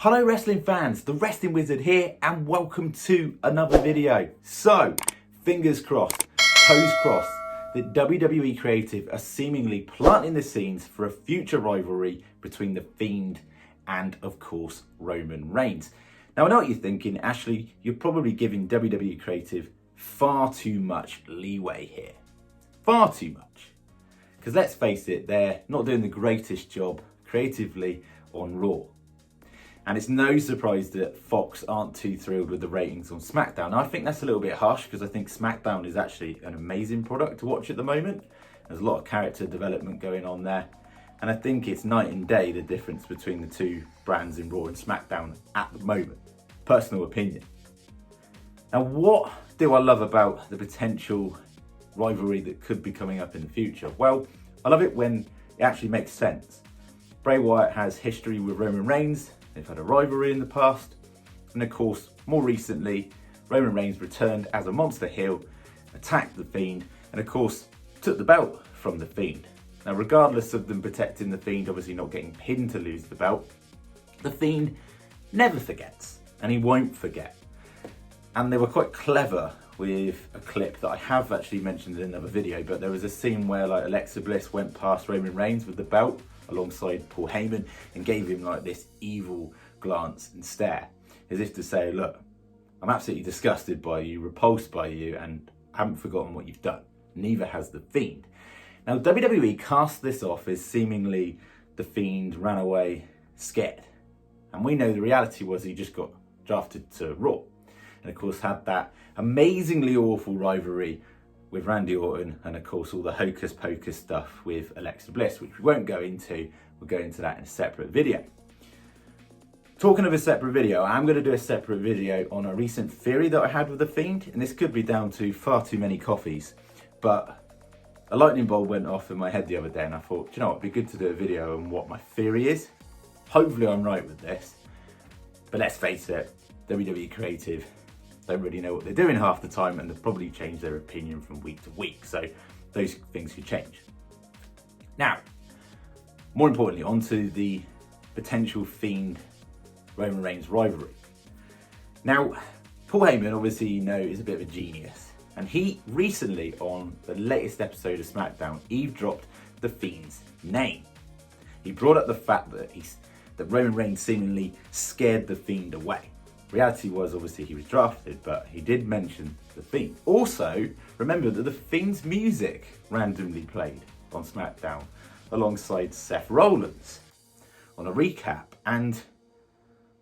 Hello wrestling fans, the Wrestling Wizard here and welcome to another video. So, fingers crossed, toes crossed, that WWE Creative are seemingly planting the scenes for a future rivalry between The Fiend and, of course, Roman Reigns. Now I know what you're thinking, Ashley, you're probably giving WWE Creative far too much leeway here. Far too much. Because let's face it, they're not doing the greatest job creatively on Raw. And it's no surprise that Fox aren't too thrilled with the ratings on SmackDown. I think that's a little bit harsh because I think SmackDown is actually an amazing product to watch at the moment. There's a lot of character development going on there. And I think it's night and day the difference between the two brands in Raw and SmackDown at the moment. Personal opinion. Now what do I love about the potential rivalry that could be coming up in the future? Well, I love it when it actually makes sense. Bray Wyatt has history with Roman Reigns. They've had a rivalry in the past. And of course, more recently, Roman Reigns returned as a monster heel, attacked The Fiend, and of course, took the belt from The Fiend. Now, regardless of them protecting The Fiend, obviously not getting pinned to lose the belt, The Fiend never forgets, and he won't forget. And they were quite clever with a clip that I have actually mentioned in another video, but there was a scene where like Alexa Bliss went past Roman Reigns with the belt alongside Paul Heyman and gave him like this evil glance and stare, as if to say, look, I'm absolutely disgusted by you, repulsed by you, and I haven't forgotten what you've done. Neither has The Fiend. Now WWE cast this off as seemingly The Fiend ran away scared. And we know the reality was he just got drafted to Raw. And of course had that amazingly awful rivalry with Randy Orton, and of course all the hocus pocus stuff with Alexa Bliss, which we won't go into. We'll go into that in a separate video. Talking of a separate video, I'm going to do a separate video on a recent theory that I had with The Fiend, and this could be down to far too many coffees, but a lightning bolt went off in my head the other day and I thought, do you know what, it'd be good to do a video on what my theory is. Hopefully I'm right with this, but let's face it, WWE Creative don't really know what they're doing half the time, and they've probably changed their opinion from week to week, so those things could change. Now, more importantly, onto the potential Fiend Roman Reigns rivalry. Now, Paul Heyman, obviously, you know, is a bit of a genius, and he recently, on the latest episode of SmackDown, eavesdropped The Fiend's name. He brought up the fact that Roman Reigns seemingly scared The Fiend away. Reality was, obviously, he was drafted, but he did mention The Fiend. Also, remember that The Fiend's music randomly played on SmackDown alongside Seth Rollins on a recap. And,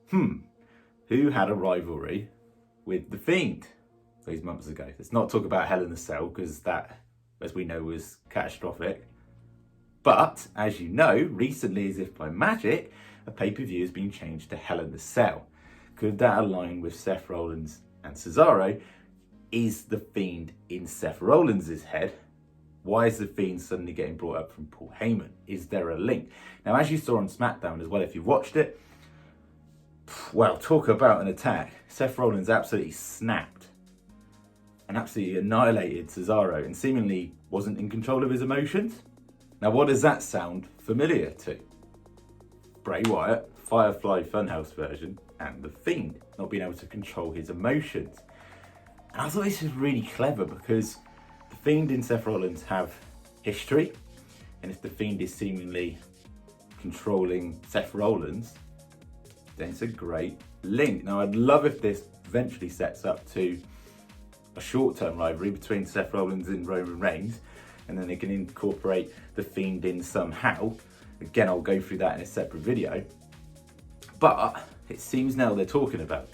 who had a rivalry with The Fiend those months ago? Let's not talk about Hell in a Cell, because that, as we know, was catastrophic. But, as you know, recently, as if by magic, a pay-per-view has been changed to Hell in a Cell. Could that align with Seth Rollins and Cesaro? Is The Fiend in Seth Rollins' head? Why is The Fiend suddenly getting brought up from Paul Heyman? Is there a link? Now, as you saw on SmackDown as well, if you watched it, well, talk about an attack. Seth Rollins absolutely snapped and absolutely annihilated Cesaro and seemingly wasn't in control of his emotions. Now, what does that sound familiar to? Bray Wyatt, Firefly Funhouse version, and The Fiend not being able to control his emotions. And I thought this was really clever because The Fiend and Seth Rollins have history, and if The Fiend is seemingly controlling Seth Rollins, then it's a great link. Now I'd love if this eventually sets up to a short-term rivalry between Seth Rollins and Roman Reigns, and then they can incorporate The Fiend in somehow. Again, I'll go through that in a separate video. But it seems now they're talking about it.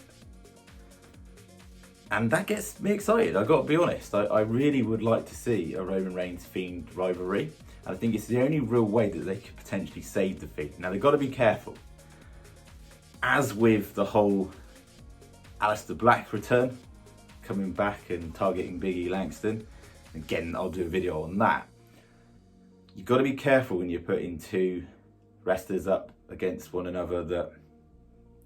And that gets me excited, I've got to be honest. I really would like to see a Roman Reigns Fiend rivalry. And I think it's the only real way that they could potentially save The Fiend. Now they've got to be careful. As with the whole Aleister Black return, coming back and targeting Big E Langston. Again, I'll do a video on that. You've got to be careful when you're putting two wrestlers up against one another that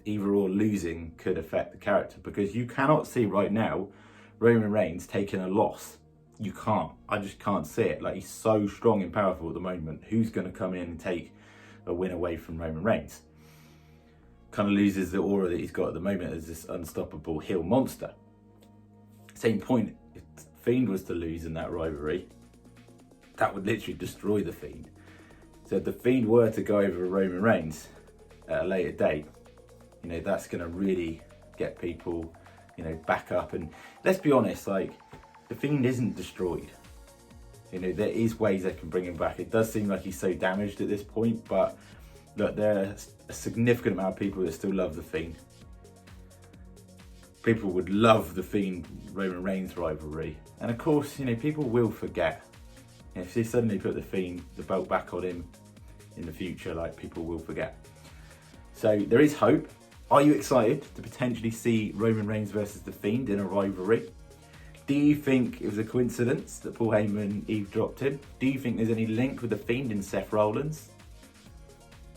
either or losing could affect the character, because you cannot see right now Roman Reigns taking a loss. You can't. I just can't see it. Like, he's so strong and powerful at the moment. Who's going to come in and take a win away from Roman Reigns? kind of loses the aura that he's got at the moment as this unstoppable heel monster. Same point, if Fiend was to lose in that rivalry, that would literally destroy the Fiend. So if the Fiend were to go over Roman Reigns at a later date, you know, that's going to really get people, you know, back up. And let's be honest, like, the Fiend isn't destroyed. You know, there is ways they can bring him back. It does seem like he's so damaged at this point, but look, there are a significant amount of people that still love the Fiend. People would love the Fiend Roman Reigns rivalry. And of course, you know, people will forget. If they suddenly put the belt back on him in the future, like, people will forget. So there is hope. Are you excited to potentially see Roman Reigns versus the Fiend in a rivalry? Do you think it was a coincidence that Paul Heyman eavesdropped him? Do you think there's any link with the Fiend and Seth Rollins?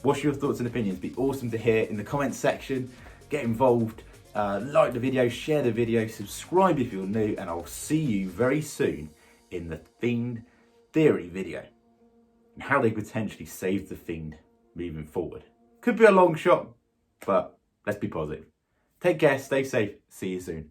What's your thoughts and opinions? Be awesome to hear in the comments section. Get involved. Like the video, share the video, subscribe if you're new, and I'll see you very soon in the Fiend Theory video and how they potentially save the Fiend moving forward. Could be a long shot, but let's be positive. Take care, stay safe, see you soon.